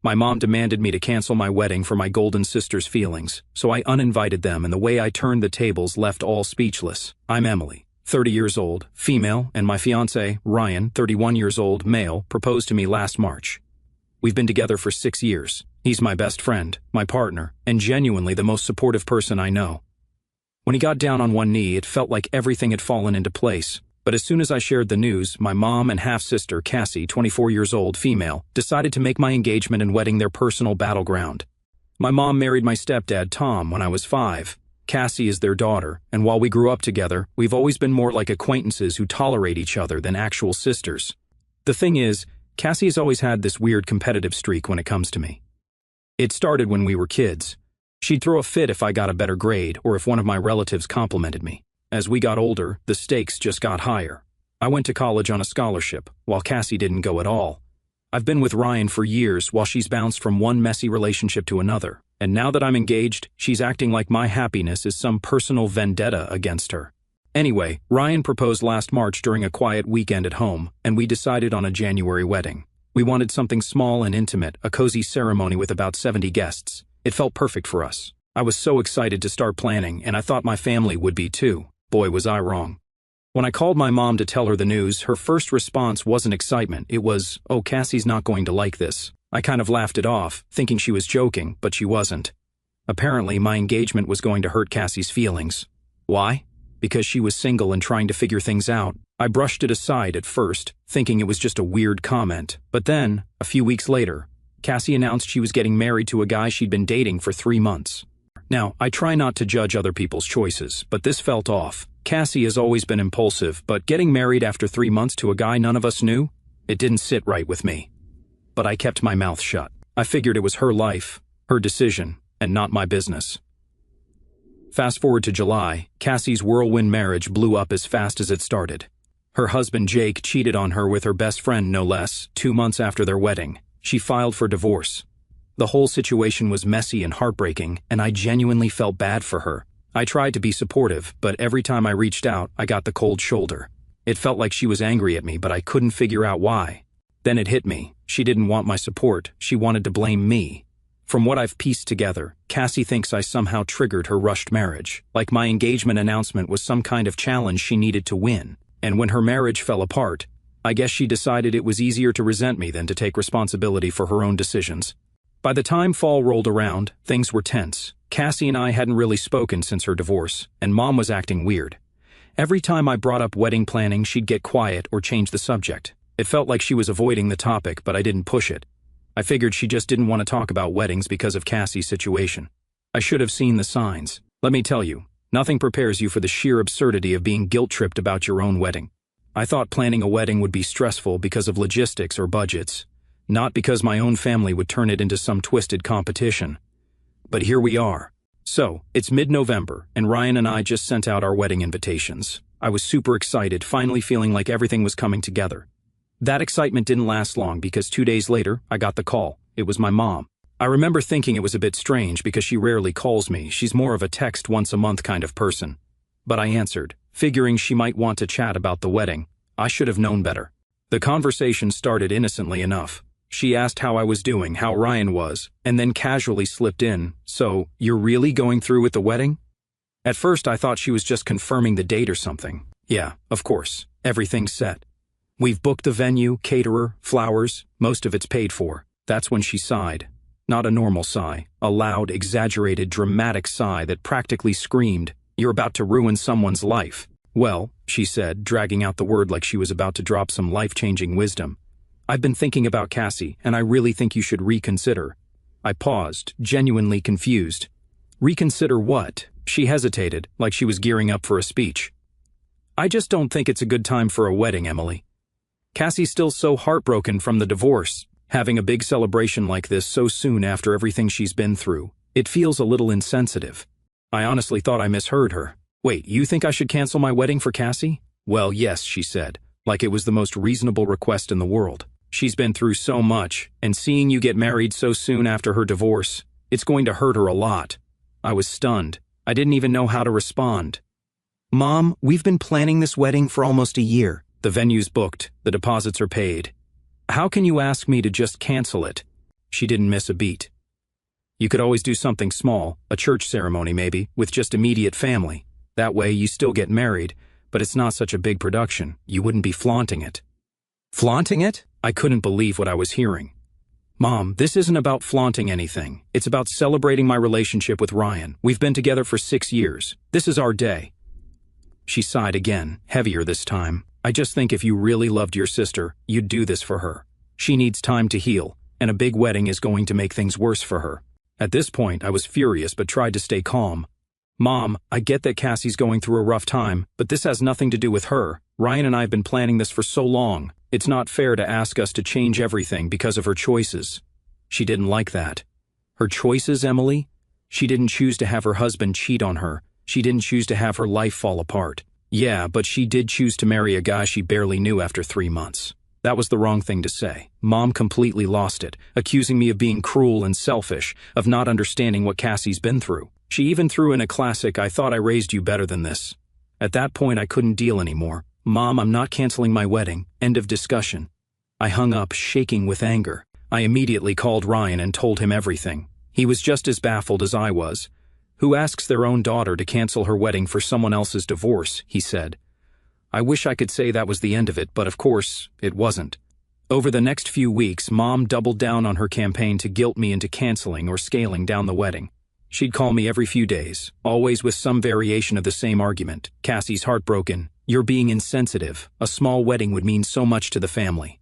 My mom demanded me to cancel my wedding for my golden sister's feelings, so I uninvited them, and the way I turned the tables left all speechless. I'm Emily, 30 years old, female, and my fiancé, Ryan, 31 years old, male, proposed to me last March. We've been together for 6 years. He's my best friend, my partner, and genuinely the most supportive person I know. When he got down on one knee, it felt like everything had fallen into place. But as soon as I shared the news, my mom and half-sister, Cassie, 24 years old, female, decided to make my engagement and wedding their personal battleground. My mom married my stepdad, Tom, when I was 5. Cassie is their daughter, and while we grew up together, we've always been more like acquaintances who tolerate each other than actual sisters. The thing is, Cassie has always had this weird competitive streak when it comes to me. It started when we were kids. She'd throw a fit if I got a better grade or if one of my relatives complimented me. As we got older, the stakes just got higher. I went to college on a scholarship, while Cassie didn't go at all. I've been with Ryan for years while she's bounced from one messy relationship to another, and now that I'm engaged, she's acting like my happiness is some personal vendetta against her. Anyway, Ryan proposed last March during a quiet weekend at home, and we decided on a January wedding. We wanted something small and intimate, a cozy ceremony with about 70 guests. It felt perfect for us. I was so excited to start planning, and I thought my family would be too. Boy, was I wrong. When I called my mom to tell her the news, her first response wasn't excitement. It was, "Oh, Cassie's not going to like this." I kind of laughed it off, thinking she was joking, but she wasn't. Apparently, my engagement was going to hurt Cassie's feelings. Why? Because she was single and trying to figure things out. I brushed it aside at first, thinking it was just a weird comment. But then, a few weeks later, Cassie announced she was getting married to a guy she'd been dating for 3 months. Now, I try not to judge other people's choices, but this felt off. Cassie has always been impulsive, but getting married after 3 months to a guy none of us knew? It didn't sit right with me. But I kept my mouth shut. I figured it was her life, her decision, and not my business. Fast forward to July, Cassie's whirlwind marriage blew up as fast as it started. Her husband Jake cheated on her with her best friend, no less, 2 months after their wedding. She filed for divorce. The whole situation was messy and heartbreaking, and I genuinely felt bad for her. I tried to be supportive, but every time I reached out, I got the cold shoulder. It felt like she was angry at me, but I couldn't figure out why. Then it hit me. She didn't want my support. She wanted to blame me. From what I've pieced together, Cassie thinks I somehow triggered her rushed marriage, like my engagement announcement was some kind of challenge she needed to win. And when her marriage fell apart, I guess she decided it was easier to resent me than to take responsibility for her own decisions. By the time fall rolled around, things were tense. Cassie and I hadn't really spoken since her divorce, and Mom was acting weird. Every time I brought up wedding planning, she'd get quiet or change the subject. It felt like she was avoiding the topic, but I didn't push it. I figured she just didn't want to talk about weddings because of Cassie's situation. I should have seen the signs. Let me tell you, nothing prepares you for the sheer absurdity of being guilt-tripped about your own wedding. I thought planning a wedding would be stressful because of logistics or budgets, not because my own family would turn it into some twisted competition. But here we are. So, it's mid-November, and Ryan and I just sent out our wedding invitations. I was super excited, finally feeling like everything was coming together. That excitement didn't last long because 2 days later, I got the call. It was my mom. I remember thinking it was a bit strange because she rarely calls me. She's more of a text once a month kind of person. But I answered, figuring she might want to chat about the wedding. I should have known better. The conversation started innocently enough. She asked how I was doing, how Ryan was, and then casually slipped in, "So, you're really going through with the wedding?" At first I thought she was just confirming the date or something. Yeah, of course, everything's set. We've booked the venue, caterer, flowers, most of it's paid for. That's when she sighed. Not a normal sigh, a loud, exaggerated, dramatic sigh that practically screamed, "You're about to ruin someone's life." "Well," she said, dragging out the word like she was about to drop some life-changing wisdom, "I've been thinking about Cassie, and I really think you should reconsider." I paused, genuinely confused. Reconsider what? She hesitated, like she was gearing up for a speech. "I just don't think it's a good time for a wedding, Emily. Cassie's still so heartbroken from the divorce. Having a big celebration like this so soon after everything she's been through, it feels a little insensitive." I honestly thought I misheard her. "Wait, you think I should cancel my wedding for Cassie?" "Well, yes," she said, like it was the most reasonable request in the world. "She's been through so much, and seeing you get married so soon after her divorce, it's going to hurt her a lot." I was stunned. I didn't even know how to respond. "Mom, we've been planning this wedding for almost a year. The venue's booked, the deposits are paid. How can you ask me to just cancel it?" She didn't miss a beat. You could always do something small, a church ceremony maybe, with just immediate family. That way you still get married, but it's not such a big production. You wouldn't be flaunting it. Flaunting it? I couldn't believe what I was hearing. Mom, this isn't about flaunting anything. It's about celebrating my relationship with Ryan. We've been together for 6 years. This is our day. She sighed again, heavier this time. I just think if you really loved your sister, you'd do this for her. She needs time to heal, and a big wedding is going to make things worse for her. At this point, I was furious but tried to stay calm. Mom, I get that Cassie's going through a rough time, but this has nothing to do with her. Ryan and I have been planning this for so long. It's not fair to ask us to change everything because of her choices. She didn't like that. Her choices, Emily? She didn't choose to have her husband cheat on her. She didn't choose to have her life fall apart. Yeah, but she did choose to marry a guy she barely knew after 3 months. That was the wrong thing to say. Mom completely lost it, accusing me of being cruel and selfish, of not understanding what Cassie's been through. She even threw in a classic, "I thought I raised you better than this." At that point, I couldn't deal anymore. Mom, I'm not canceling my wedding. End of discussion. I hung up, shaking with anger. I immediately called Ryan and told him everything. He was just as baffled as I was. Who asks their own daughter to cancel her wedding for someone else's divorce, he said. I wish I could say that was the end of it, but of course, it wasn't. Over the next few weeks, Mom doubled down on her campaign to guilt me into canceling or scaling down the wedding. She'd call me every few days, always with some variation of the same argument. Cassie's heartbroken. You're being insensitive. A small wedding would mean so much to the family.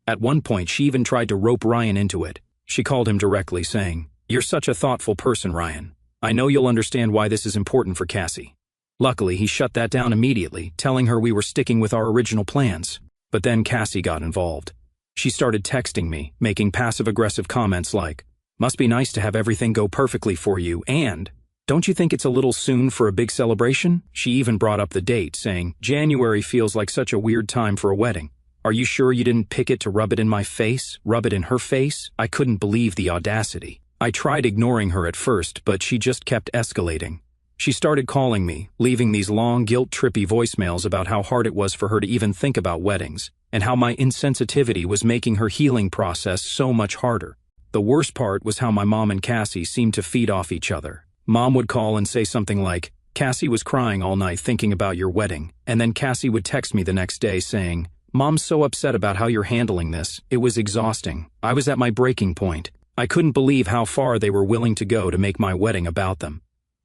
At one point, she even tried to rope Ryan into it. She called him directly, saying, "You're such a thoughtful person, Ryan. I know you'll understand why this is important for Cassie." Luckily, he shut that down immediately, telling her we were sticking with our original plans. But then Cassie got involved. She started texting me, making passive-aggressive comments like, "Must be nice to have everything go perfectly for you," and, "Don't you think it's a little soon for a big celebration?" She even brought up the date, saying, "January feels like such a weird time for a wedding. Are you sure you didn't pick it to rub it in my face? Rub it in her face?" I couldn't believe the audacity. I tried ignoring her at first, but she just kept escalating. She started calling me, leaving these long, guilt-trippy voicemails about how hard it was for her to even think about weddings, and how my insensitivity was making her healing process so much harder. The worst part was how my mom and Cassie seemed to feed off each other. Mom would call and say something like, "Cassie was crying all night thinking about your wedding," and then Cassie would text me the next day saying, "Mom's so upset about how you're handling this. It was exhausting. I was at my breaking point." I couldn't believe how far they were willing to go to make my wedding about them.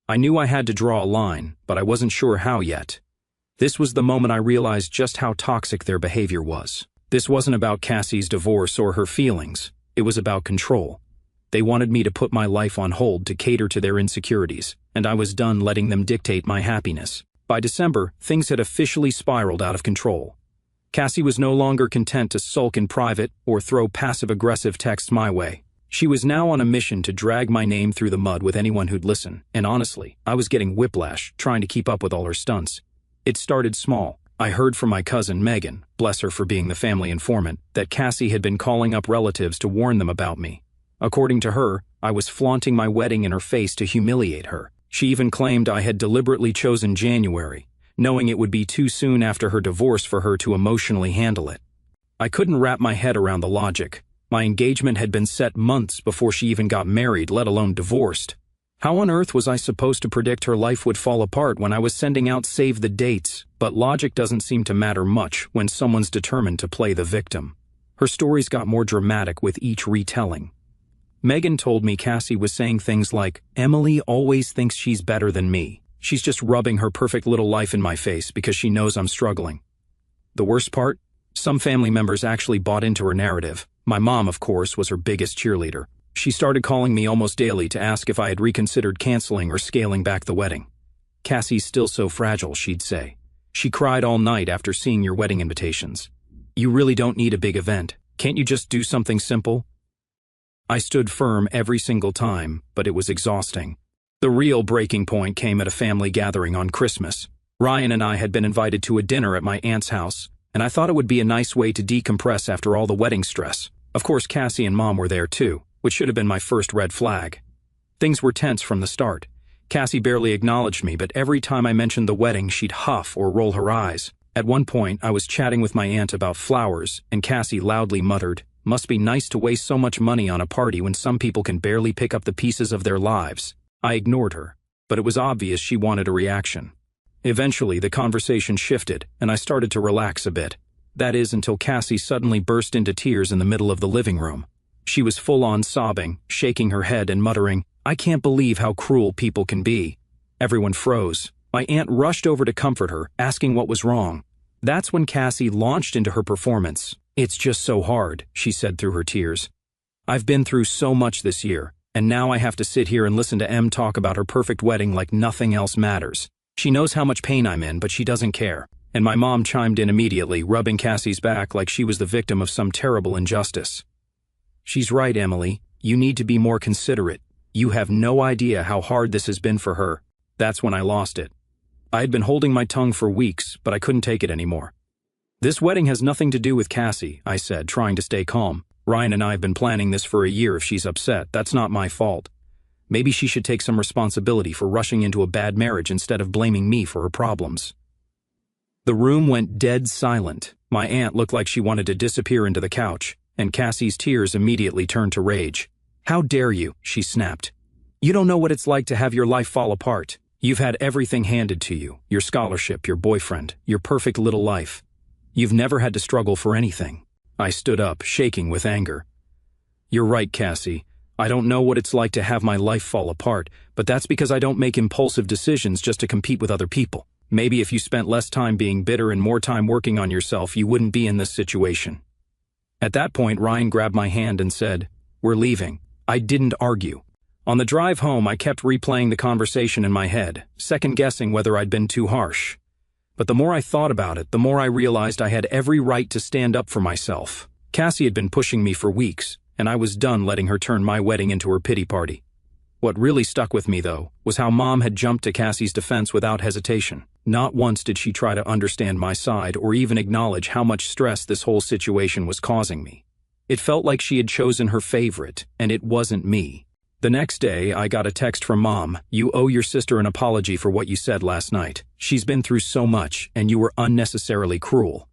I knew I had to draw a line, but I wasn't sure how yet. This was the moment I realized just how toxic their behavior was. This wasn't about Cassie's divorce or her feelings. It was about control. They wanted me to put my life on hold to cater to their insecurities, and I was done letting them dictate my happiness. By December, things had officially spiraled out of control. Cassie was no longer content to sulk in private or throw passive-aggressive texts my way. She was now on a mission to drag my name through the mud with anyone who'd listen, and honestly, I was getting whiplash trying to keep up with all her stunts. It started small. I heard from my cousin Megan, bless her for being the family informant, that Cassie had been calling up relatives to warn them about me. According to her, I was flaunting my wedding in her face to humiliate her. She even claimed I had deliberately chosen January, knowing it would be too soon after her divorce for her to emotionally handle it. I couldn't wrap my head around the logic. My engagement had been set months before she even got married, let alone divorced. How on earth was I supposed to predict her life would fall apart when I was sending out save the dates? But logic doesn't seem to matter much when someone's determined to play the victim. Her stories got more dramatic with each retelling. Megan told me Cassie was saying things like, "Emily always thinks she's better than me. She's just rubbing her perfect little life in my face because she knows I'm struggling." The worst part? Some family members actually bought into her narrative. My mom, of course, was her biggest cheerleader. She started calling me almost daily to ask if I had reconsidered canceling or scaling back the wedding. "Cassie's still so fragile," she'd say. "She cried all night after seeing your wedding invitations. You really don't need a big event. Can't you just do something simple?" I stood firm every single time, but it was exhausting. The real breaking point came at a family gathering on Christmas. Ryan and I had been invited to a dinner at my aunt's house, and I thought it would be a nice way to decompress after all the wedding stress. Of course, Cassie and Mom were there too, which should have been my first red flag. Things were tense from the start. Cassie barely acknowledged me, but every time I mentioned the wedding, she'd huff or roll her eyes. At one point, I was chatting with my aunt about flowers, and Cassie loudly muttered, Must be nice to waste so much money on a party when some people can barely pick up the pieces of their lives. I ignored her, but it was obvious she wanted a reaction. Eventually, the conversation shifted, and I started to relax a bit. That is, until Cassie suddenly burst into tears in the middle of the living room. She was full-on sobbing, shaking her head and muttering, "I can't believe how cruel people can be." Everyone froze. My aunt rushed over to comfort her, asking what was wrong. That's when Cassie launched into her performance. "It's just so hard," she said through her tears. "I've been through so much this year, and now I have to sit here and listen to Em talk about her perfect wedding like nothing else matters. She knows how much pain I'm in, but she doesn't care." And my mom chimed in immediately, rubbing Cassie's back like she was the victim of some terrible injustice. "She's right, Emily. You need to be more considerate. You have no idea how hard this has been for her." That's when I lost it. I had been holding my tongue for weeks, but I couldn't take it anymore. "This wedding has nothing to do with Cassie," I said, trying to stay calm. "Ryan and I have been planning this for a year. If she's upset, that's not my fault. Maybe she should take some responsibility for rushing into a bad marriage instead of blaming me for her problems." The room went dead silent. My aunt looked like she wanted to disappear into the couch, and Cassie's tears immediately turned to rage. "How dare you?" she snapped. "You don't know what it's like to have your life fall apart. You've had everything handed to you, your scholarship, your boyfriend, your perfect little life. You've never had to struggle for anything." I stood up, shaking with anger. "You're right, Cassie. I don't know what it's like to have my life fall apart, but that's because I don't make impulsive decisions just to compete with other people. Maybe if you spent less time being bitter and more time working on yourself, you wouldn't be in this situation." At that point, Ryan grabbed my hand and said, "We're leaving." I didn't argue. On the drive home, I kept replaying the conversation in my head, second-guessing whether I'd been too harsh. But the more I thought about it, the more I realized I had every right to stand up for myself. Cassie had been pushing me for weeks, and I was done letting her turn my wedding into her pity party. What really stuck with me, though, was how Mom had jumped to Cassie's defense without hesitation. Not once did she try to understand my side or even acknowledge how much stress this whole situation was causing me. It felt like she had chosen her favorite, and it wasn't me. The next day, I got a text from Mom. "You owe your sister an apology for what you said last night. She's been through so much, and you were unnecessarily cruel."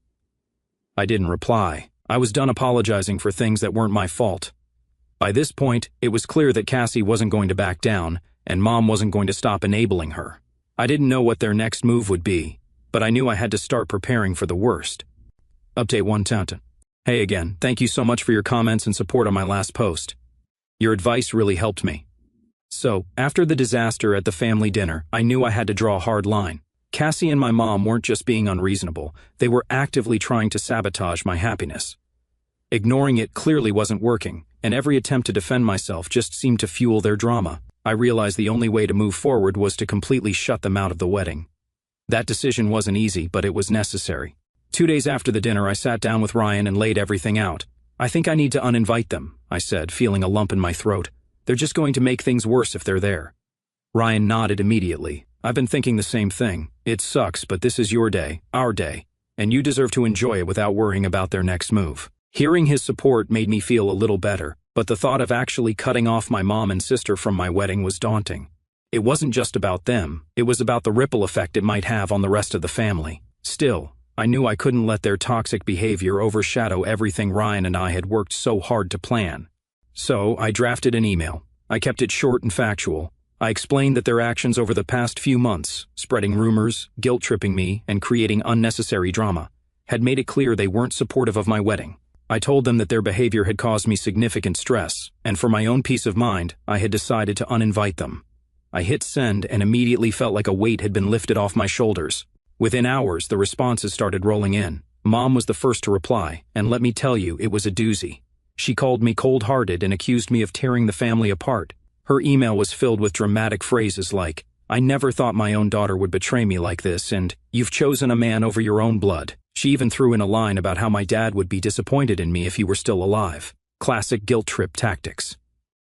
I didn't reply. I was done apologizing for things that weren't my fault. By this point, it was clear that Cassie wasn't going to back down, and Mom wasn't going to stop enabling her. I didn't know what their next move would be, but I knew I had to start preparing for the worst. Update 110. Hey again, thank you so much for your comments and support on my last post. Your advice really helped me. So, after the disaster at the family dinner, I knew I had to draw a hard line. Cassie and my mom weren't just being unreasonable, they were actively trying to sabotage my happiness. Ignoring it clearly wasn't working, and every attempt to defend myself just seemed to fuel their drama. I realized the only way to move forward was to completely shut them out of the wedding. That decision wasn't easy, but it was necessary. 2 days after the dinner, I sat down with Ryan and laid everything out. "I think I need to uninvite them," I said, feeling a lump in my throat. "They're just going to make things worse if they're there." Ryan nodded immediately. "I've been thinking the same thing. It sucks, but this is your day, our day, and you deserve to enjoy it without worrying about their next move." Hearing his support made me feel a little better, but the thought of actually cutting off my mom and sister from my wedding was daunting. It wasn't just about them, it was about the ripple effect it might have on the rest of the family. Still, I knew I couldn't let their toxic behavior overshadow everything Ryan and I had worked so hard to plan. So, I drafted an email. I kept it short and factual. I explained that their actions over the past few months, spreading rumors, guilt-tripping me, and creating unnecessary drama, had made it clear they weren't supportive of my wedding. I told them that their behavior had caused me significant stress, and for my own peace of mind, I had decided to uninvite them. I hit send and immediately felt like a weight had been lifted off my shoulders. Within hours, the responses started rolling in. Mom was the first to reply, and let me tell you, it was a doozy. She called me cold-hearted and accused me of tearing the family apart. Her email was filled with dramatic phrases like, "I never thought my own daughter would betray me like this," and "You've chosen a man over your own blood." She even threw in a line about how my dad would be disappointed in me if he were still alive. Classic guilt trip tactics.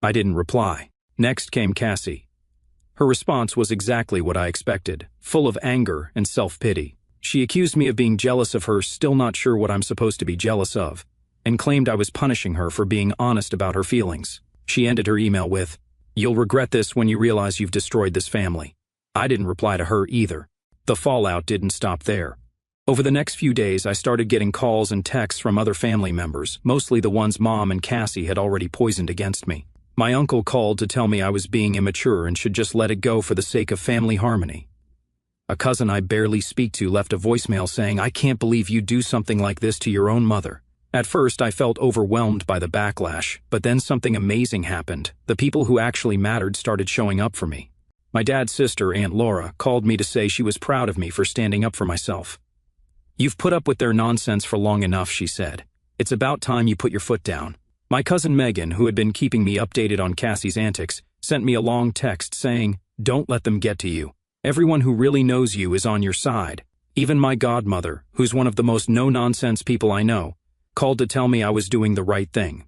I didn't reply. Next came Cassie. Her response was exactly what I expected, full of anger and self-pity. She accused me of being jealous of her, still not sure what I'm supposed to be jealous of, and claimed I was punishing her for being honest about her feelings. She ended her email with, "You'll regret this when you realize you've destroyed this family." I didn't reply to her either. The fallout didn't stop there. Over the next few days, I started getting calls and texts from other family members, mostly the ones Mom and Cassie had already poisoned against me. My uncle called to tell me I was being immature and should just let it go for the sake of family harmony. A cousin I barely speak to left a voicemail saying, "I can't believe you do something like this to your own mother." At first, I felt overwhelmed by the backlash, but then something amazing happened. The people who actually mattered started showing up for me. My dad's sister, Aunt Laura, called me to say she was proud of me for standing up for myself. "You've put up with their nonsense for long enough," she said. "It's about time you put your foot down." My cousin Megan, who had been keeping me updated on Cassie's antics, sent me a long text saying, "Don't let them get to you. Everyone who really knows you is on your side." Even my godmother, who's one of the most no-nonsense people I know, called to tell me I was doing the right thing.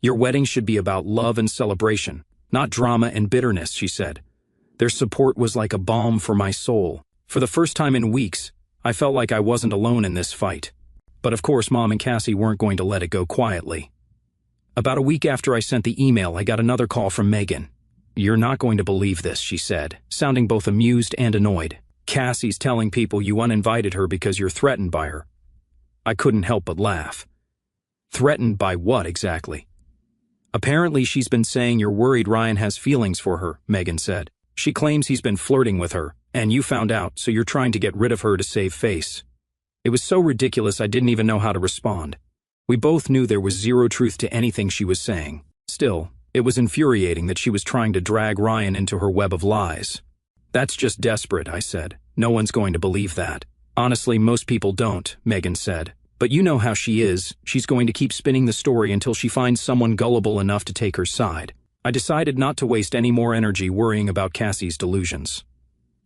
"Your wedding should be about love and celebration, not drama and bitterness," she said. Their support was like a balm for my soul. For the first time in weeks, I felt like I wasn't alone in this fight. But of course, Mom and Cassie weren't going to let it go quietly. About a week after I sent the email, I got another call from Megan. "You're not going to believe this," she said, sounding both amused and annoyed. "Cassie's telling people you uninvited her because you're threatened by her." I couldn't help but laugh. Threatened by what exactly? "Apparently she's been saying you're worried Ryan has feelings for her," Megan said. "She claims he's been flirting with her, and you found out, so you're trying to get rid of her to save face." It was so ridiculous I didn't even know how to respond. We both knew there was zero truth to anything she was saying. Still, it was infuriating that she was trying to drag Ryan into her web of lies. "That's just desperate," I said. "No one's going to believe that." "Honestly, most people don't," Megan said. "But you know how she is. She's going to keep spinning the story until she finds someone gullible enough to take her side." I decided not to waste any more energy worrying about Cassie's delusions.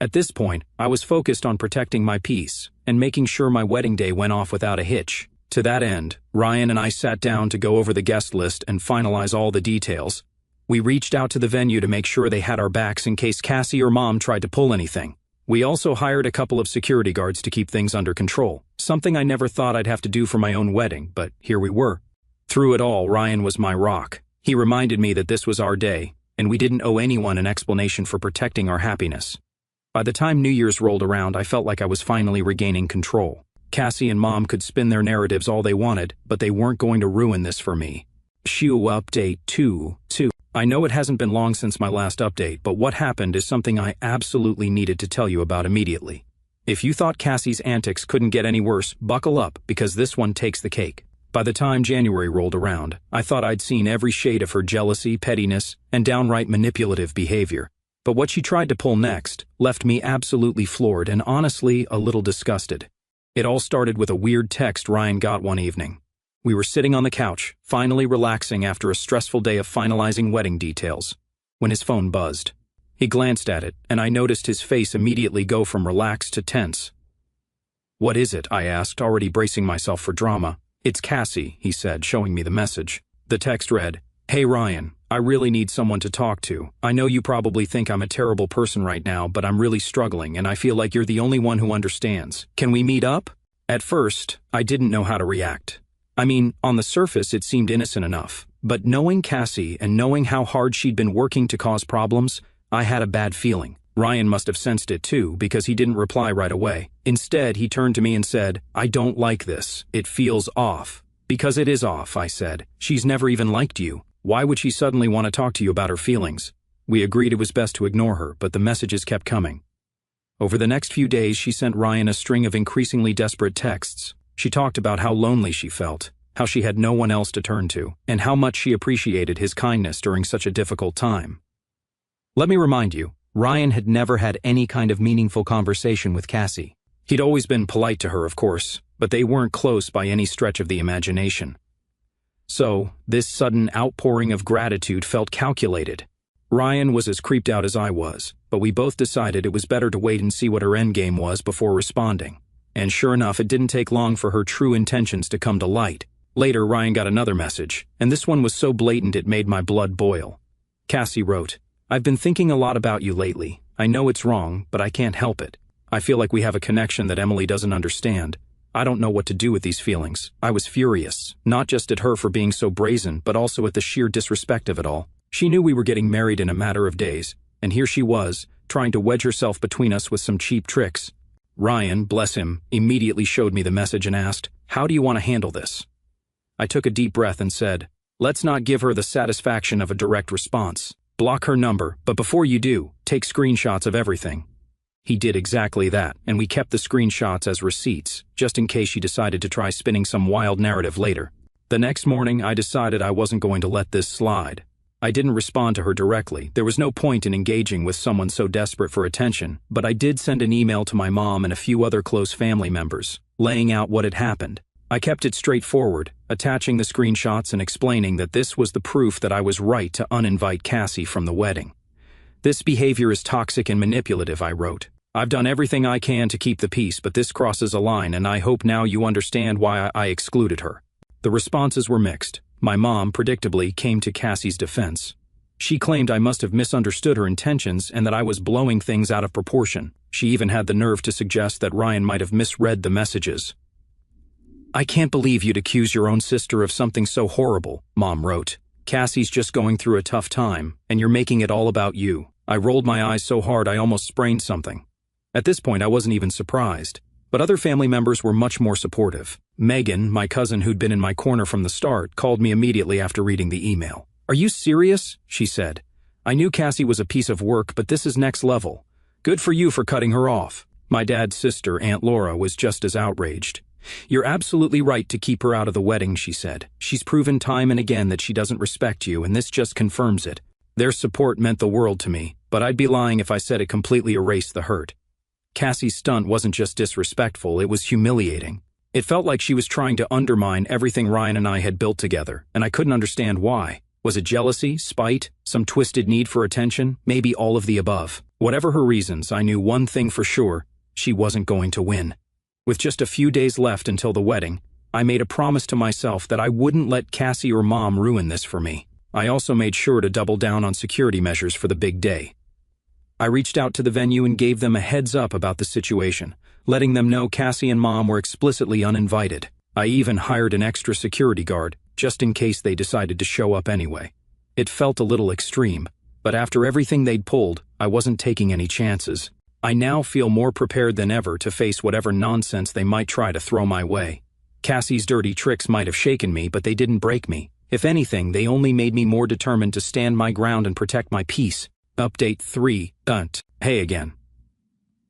At this point, I was focused on protecting my peace and making sure my wedding day went off without a hitch. To that end, Ryan and I sat down to go over the guest list and finalize all the details. We reached out to the venue to make sure they had our backs in case Cassie or Mom tried to pull anything. We also hired a couple of security guards to keep things under control, something I never thought I'd have to do for my own wedding, but here we were. Through it all, Ryan was my rock. He reminded me that this was our day, and we didn't owe anyone an explanation for protecting our happiness. By the time New Year's rolled around, I felt like I was finally regaining control. Cassie and Mom could spin their narratives all they wanted, but they weren't going to ruin this for me. Shoo update 2. I know it hasn't been long since my last update, but what happened is something I absolutely needed to tell you about immediately. If you thought Cassie's antics couldn't get any worse, buckle up, because this one takes the cake. By the time January rolled around, I thought I'd seen every shade of her jealousy, pettiness, and downright manipulative behavior. But what she tried to pull next left me absolutely floored and honestly a little disgusted. It all started with a weird text Ryan got one evening. We were sitting on the couch, finally relaxing after a stressful day of finalizing wedding details, when his phone buzzed. He glanced at it, and I noticed his face immediately go from relaxed to tense. "What is it?" I asked, already bracing myself for drama. "It's Cassie," he said, showing me the message. The text read, "Hey Ryan, I really need someone to talk to. I know you probably think I'm a terrible person right now, but I'm really struggling and I feel like you're the only one who understands. Can we meet up?" At first, I didn't know how to react. I mean, on the surface it seemed innocent enough, but knowing Cassie and knowing how hard she'd been working to cause problems, I had a bad feeling. Ryan must have sensed it too, because he didn't reply right away. Instead, he turned to me and said, "I don't like this. It feels off." "Because it is off," I said. "She's never even liked you. Why would she suddenly want to talk to you about her feelings?" We agreed it was best to ignore her, but the messages kept coming. Over the next few days, she sent Ryan a string of increasingly desperate texts. She talked about how lonely she felt, how she had no one else to turn to, and how much she appreciated his kindness during such a difficult time. Let me remind you, Ryan had never had any kind of meaningful conversation with Cassie. He'd always been polite to her, of course, but they weren't close by any stretch of the imagination. So, this sudden outpouring of gratitude felt calculated. Ryan was as creeped out as I was, but we both decided it was better to wait and see what her endgame was before responding. And sure enough, it didn't take long for her true intentions to come to light. Later, Ryan got another message, and this one was so blatant it made my blood boil. Cassie wrote, "I've been thinking a lot about you lately. I know it's wrong, but I can't help it. I feel like we have a connection that Emily doesn't understand. I don't know what to do with these feelings." I was furious, not just at her for being so brazen, but also at the sheer disrespect of it all. She knew we were getting married in a matter of days, and here she was, trying to wedge herself between us with some cheap tricks. Ryan, bless him, immediately showed me the message and asked, "How do you want to handle this?" I took a deep breath and said, "Let's not give her the satisfaction of a direct response. Block her number, but before you do, take screenshots of everything." He did exactly that, and we kept the screenshots as receipts, just in case she decided to try spinning some wild narrative later. The next morning, I decided I wasn't going to let this slide. I didn't respond to her directly. There was no point in engaging with someone so desperate for attention, but I did send an email to my mom and a few other close family members, laying out what had happened. I kept it straightforward, attaching the screenshots and explaining that this was the proof that I was right to uninvite Cassie from the wedding. "This behavior is toxic and manipulative," I wrote. "I've done everything I can to keep the peace, but this crosses a line, and I hope now you understand why I excluded her." The responses were mixed. My mom, predictably, came to Cassie's defense. She claimed I must have misunderstood her intentions and that I was blowing things out of proportion. She even had the nerve to suggest that Ryan might have misread the messages. "I can't believe you'd accuse your own sister of something so horrible," Mom wrote. "Cassie's just going through a tough time, and you're making it all about you." I rolled my eyes so hard I almost sprained something. At this point, I wasn't even surprised. But other family members were much more supportive. Megan, my cousin who'd been in my corner from the start, called me immediately after reading the email. "Are you serious?" she said. "I knew Cassie was a piece of work, but this is next level. Good for you for cutting her off." My dad's sister, Aunt Laura, was just as outraged. "You're absolutely right to keep her out of the wedding," she said. "She's proven time and again that she doesn't respect you, and this just confirms it." Their support meant the world to me, but I'd be lying if I said it completely erased the hurt. Cassie's stunt wasn't just disrespectful, it was humiliating. It felt like she was trying to undermine everything Ryan and I had built together, and I couldn't understand why. Was it jealousy, spite, some twisted need for attention, maybe all of the above? Whatever her reasons, I knew one thing for sure: she wasn't going to win. With just a few days left until the wedding, I made a promise to myself that I wouldn't let Cassie or Mom ruin this for me. I also made sure to double down on security measures for the big day. I reached out to the venue and gave them a heads up about the situation, letting them know Cassie and Mom were explicitly uninvited. I even hired an extra security guard, just in case they decided to show up anyway. It felt a little extreme, but after everything they'd pulled, I wasn't taking any chances. I now feel more prepared than ever to face whatever nonsense they might try to throw my way. Cassie's dirty tricks might have shaken me, but they didn't break me. If anything, they only made me more determined to stand my ground and protect my peace. Update 3. Hey again.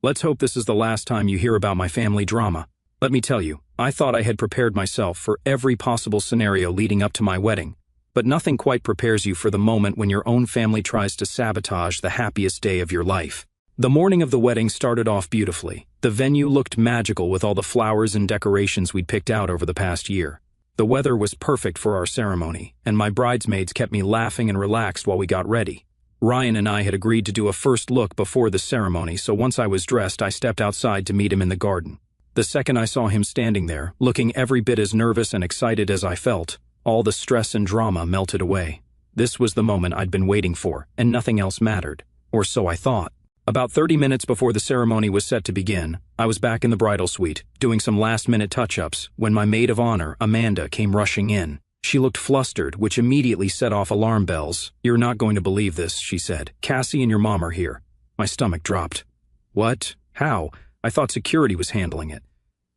Let's hope this is the last time you hear about my family drama. Let me tell you, I thought I had prepared myself for every possible scenario leading up to my wedding, but nothing quite prepares you for the moment when your own family tries to sabotage the happiest day of your life. The morning of the wedding started off beautifully. The venue looked magical with all the flowers and decorations we'd picked out over the past year. The weather was perfect for our ceremony, and my bridesmaids kept me laughing and relaxed while we got ready. Ryan and I had agreed to do a first look before the ceremony, so once I was dressed, I stepped outside to meet him in the garden. The second I saw him standing there, looking every bit as nervous and excited as I felt, all the stress and drama melted away. This was the moment I'd been waiting for, and nothing else mattered. Or so I thought. About 30 minutes before the ceremony was set to begin, I was back in the bridal suite, doing some last-minute touch-ups, when my maid of honor, Amanda, came rushing in. She looked flustered, which immediately set off alarm bells. "You're not going to believe this," she said. "Cassie and your mom are here." My stomach dropped. "What? How? I thought security was handling it."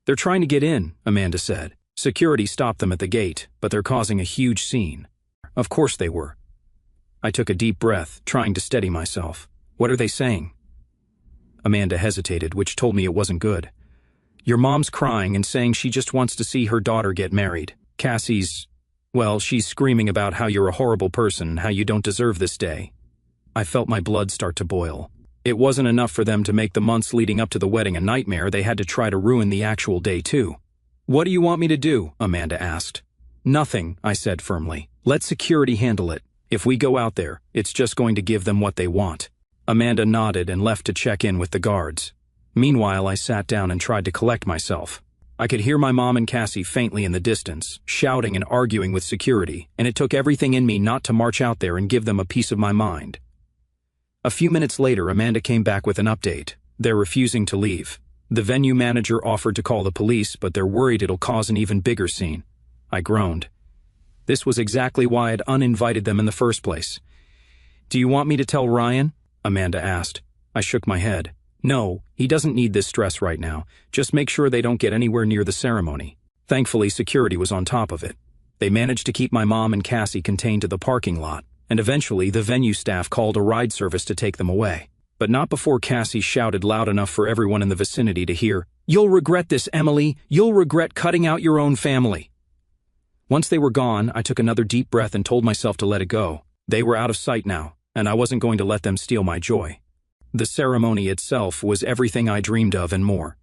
"They're trying to get in," Amanda said. "Security stopped them at the gate, but they're causing a huge scene." Of course they were. I took a deep breath, trying to steady myself. "What are they saying?" Amanda hesitated, which told me it wasn't good. "Your mom's crying and saying she just wants to see her daughter get married. She's screaming about how you're a horrible person, how you don't deserve this day." I felt my blood start to boil. It wasn't enough for them to make the months leading up to the wedding a nightmare, they had to try to ruin the actual day too. "What do you want me to do?" Amanda asked. "Nothing," I said firmly. "Let security handle it. If we go out there, it's just going to give them what they want." Amanda nodded and left to check in with the guards. Meanwhile, I sat down and tried to collect myself. I could hear my mom and Cassie faintly in the distance, shouting and arguing with security, and it took everything in me not to march out there and give them a piece of my mind. A few minutes later, Amanda came back with an update. They're refusing to leave. The venue manager offered to call the police, but they're worried it'll cause an even bigger scene. I groaned. This was exactly why I'd uninvited them in the first place. "Do you want me to tell Ryan?" Amanda asked. I shook my head. No, he doesn't need this stress right now. Just make sure they don't get anywhere near the ceremony. Thankfully, security was on top of it. They managed to keep my mom and Cassie contained to the parking lot, and eventually the venue staff called a ride service to take them away. But not before Cassie shouted loud enough for everyone in the vicinity to hear, "You'll regret this, Emily. You'll regret cutting out your own family." Once they were gone, I took another deep breath and told myself to let it go. They were out of sight now, and I wasn't going to let them steal my joy. The ceremony itself was everything I dreamed of and more.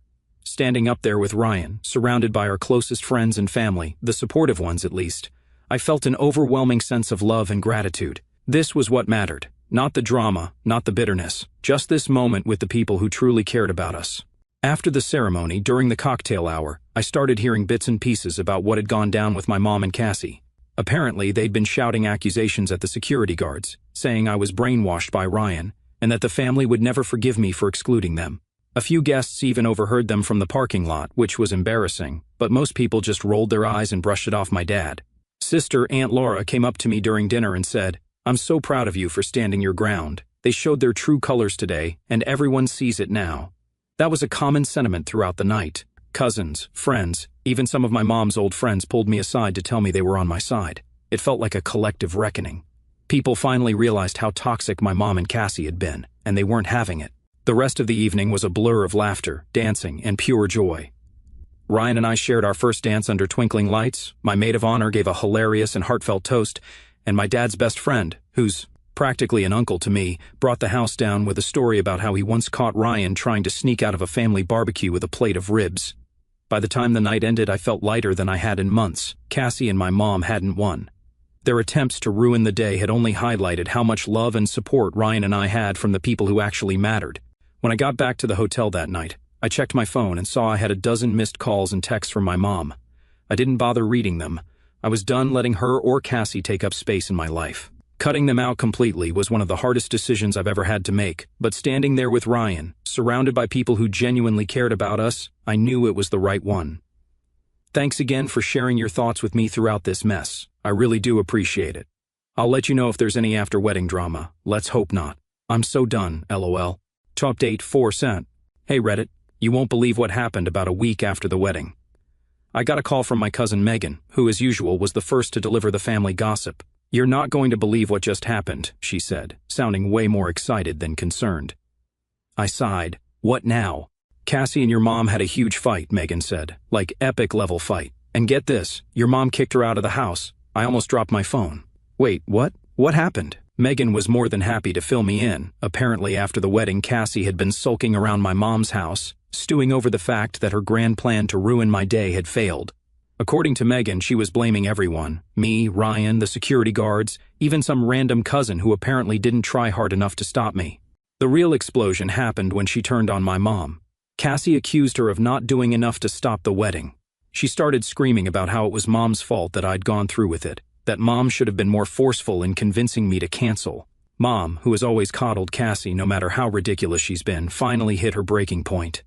Standing up there with Ryan, surrounded by our closest friends and family, the supportive ones at least, I felt an overwhelming sense of love and gratitude. This was what mattered. Not the drama, not the bitterness, just this moment with the people who truly cared about us. After the ceremony, during the cocktail hour, I started hearing bits and pieces about what had gone down with my mom and Cassie. Apparently, they'd been shouting accusations at the security guards, saying I was brainwashed by Ryan, and that the family would never forgive me for excluding them. A few guests even overheard them from the parking lot, which was embarrassing, but most people just rolled their eyes and brushed it off my dad. Sister Aunt Laura came up to me during dinner and said, "I'm so proud of you for standing your ground. They showed their true colors today, and everyone sees it now." That was a common sentiment throughout the night. Cousins, friends, even some of my mom's old friends pulled me aside to tell me they were on my side. It felt like a collective reckoning. People finally realized how toxic my mom and Cassie had been, and they weren't having it. The rest of the evening was a blur of laughter, dancing, and pure joy. Ryan and I shared our first dance under twinkling lights, my maid of honor gave a hilarious and heartfelt toast, and my dad's best friend, who's practically an uncle to me, brought the house down with a story about how he once caught Ryan trying to sneak out of a family barbecue with a plate of ribs. By the time the night ended, I felt lighter than I had in months. Cassie and my mom hadn't won. Their attempts to ruin the day had only highlighted how much love and support Ryan and I had from the people who actually mattered. When I got back to the hotel that night, I checked my phone and saw I had a dozen missed calls and texts from my mom. I didn't bother reading them. I was done letting her or Cassie take up space in my life. Cutting them out completely was one of the hardest decisions I've ever had to make, but standing there with Ryan, surrounded by people who genuinely cared about us, I knew it was the right one. Thanks again for sharing your thoughts with me throughout this mess. I really do appreciate it. I'll let you know if there's any after-wedding drama. Let's hope not. I'm so done, LOL. To update 4 cent. Hey Reddit, you won't believe what happened about a week after the wedding. I got a call from my cousin Megan, who as usual was the first to deliver the family gossip. "You're not going to believe what just happened," she said, sounding way more excited than concerned. I sighed. "What now?" "Cassie and your mom had a huge fight," Megan said. "Like epic level fight. And get this, your mom kicked her out of the house. I almost dropped my phone." "Wait, what? What happened?" Megan was more than happy to fill me in. Apparently after the wedding, Cassie had been sulking around my mom's house, stewing over the fact that her grand plan to ruin my day had failed. According to Megan, she was blaming everyone. Me, Ryan, the security guards, even some random cousin who apparently didn't try hard enough to stop me. The real explosion happened when she turned on my mom. Cassie accused her of not doing enough to stop the wedding. She started screaming about how it was Mom's fault that I'd gone through with it, that Mom should have been more forceful in convincing me to cancel. Mom, who has always coddled Cassie no matter how ridiculous she's been, finally hit her breaking point.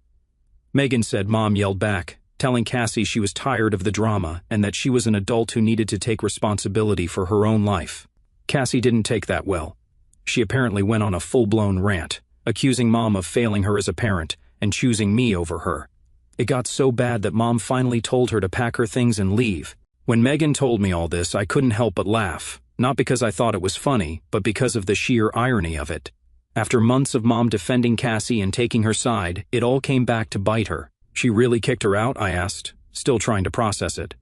Megan said Mom yelled back, telling Cassie she was tired of the drama and that she was an adult who needed to take responsibility for her own life. Cassie didn't take that well. She apparently went on a full-blown rant, accusing Mom of failing her as a parent and choosing me over her. It got so bad that Mom finally told her to pack her things and leave. When Megan told me all this, I couldn't help but laugh, not because I thought it was funny, but because of the sheer irony of it. After months of Mom defending Cassie and taking her side, it all came back to bite her. "She really kicked her out?" I asked, still trying to process it.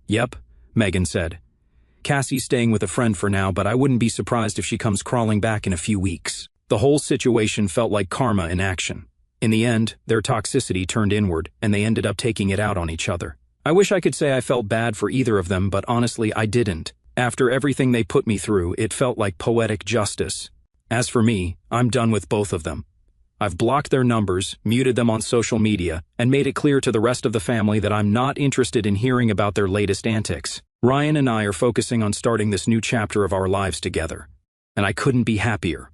"Yep," Megan said. "Cassie's staying with a friend for now, but I wouldn't be surprised if she comes crawling back in a few weeks." The whole situation felt like karma in action. In the end, their toxicity turned inward, and they ended up taking it out on each other. I wish I could say I felt bad for either of them, but honestly, I didn't. After everything they put me through, it felt like poetic justice. As for me, I'm done with both of them. I've blocked their numbers, muted them on social media, and made it clear to the rest of the family that I'm not interested in hearing about their latest antics. Ryan and I are focusing on starting this new chapter of our lives together. And I couldn't be happier.